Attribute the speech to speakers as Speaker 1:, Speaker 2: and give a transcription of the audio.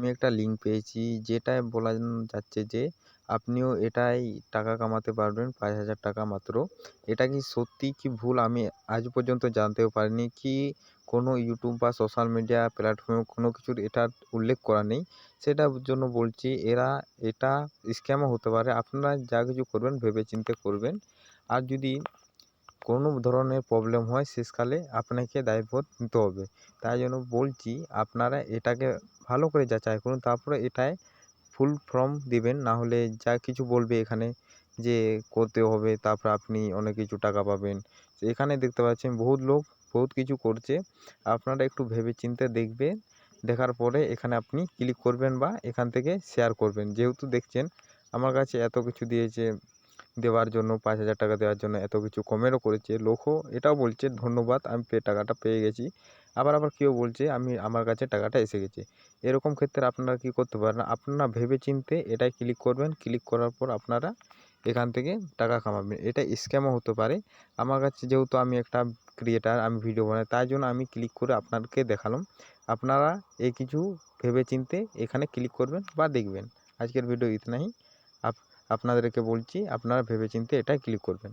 Speaker 1: আমি একটা লিঙ্ক পেয়েছি যেটায় বলা যাচ্ছে যে আপনিও এটাই টাকা কামাতে পারবেন ৫,০০০ টাকা মাত্র। এটা কি সত্যি কি ভুল আমি আজ পর্যন্ত জানতেও পারিনি। কি কোনো ইউটিউব বা সোশ্যাল মিডিয়া প্ল্যাটফর্মে কোনো কিছুর এটার উল্লেখ করা নেই। সেটার জন্য বলছি এটা স্ক্যামও হতে পারে। আপনারা যা কিছু করবেন ভেবেচিন্তে করবেন। আর যদি কোনো ধরনের প্রবলেম হয় শেষকালে আপনাকে দায়ভার নিতে হবে। তাই জন্য বলছি আপনারা এটাকে ভালো করে যাচাই করুন, তারপরে এটায় ফুল ফর্ম দিবেন। না হলে যা কিছু বলবে এখানে যে করতে হবে, তারপর আপনি অনেক কিছু টাকা পাবেন। তো এখানে দেখতে পাচ্ছেন বহুত লোক বহুত কিছু করছে। আপনারা একটু ভেবেচিন্তে দেখবেন। দেখার পরে এখানে আপনি ক্লিক করবেন বা এখান থেকে শেয়ার করবেন। যেহেতু দেখছেন আমার কাছে এত কিছু দিয়েছে, দেওয়ার জন্য ৫,০০০ টাকা দেওয়ার জন্য এত কিছু কমেরও করেছে। লোকও এটাও বলছে ধন্যবাদ আমি টাকাটা পেয়ে গেছি। আবার কেউ বলছে আমার কাছে টাকাটা এসে গেছে। এরকম ক্ষেত্রে আপনারা কী করতে পারেন, আপনারা ভেবেচিন্তে এটায় ক্লিক করবেন। ক্লিক করার পর আপনারা এখান থেকে টাকা কামাবেন। এটা স্ক্যামও হতে পারে। আমার কাছে যেহেতু আমি একটা ক্রিয়েটার, আমি ভিডিও বানাই, তাই জন্য আমি ক্লিক করে আপনাদেরকে দেখালাম। আপনারা এই কিছু ভেবেচিন্তে এখানে ক্লিক করবেন বা দেখবেন। আজকের ভিডিও ইতনাই। আপনাদেরকে বলছি আপনারা ভেবেচিন্তে এটায় ক্লিক করবেন।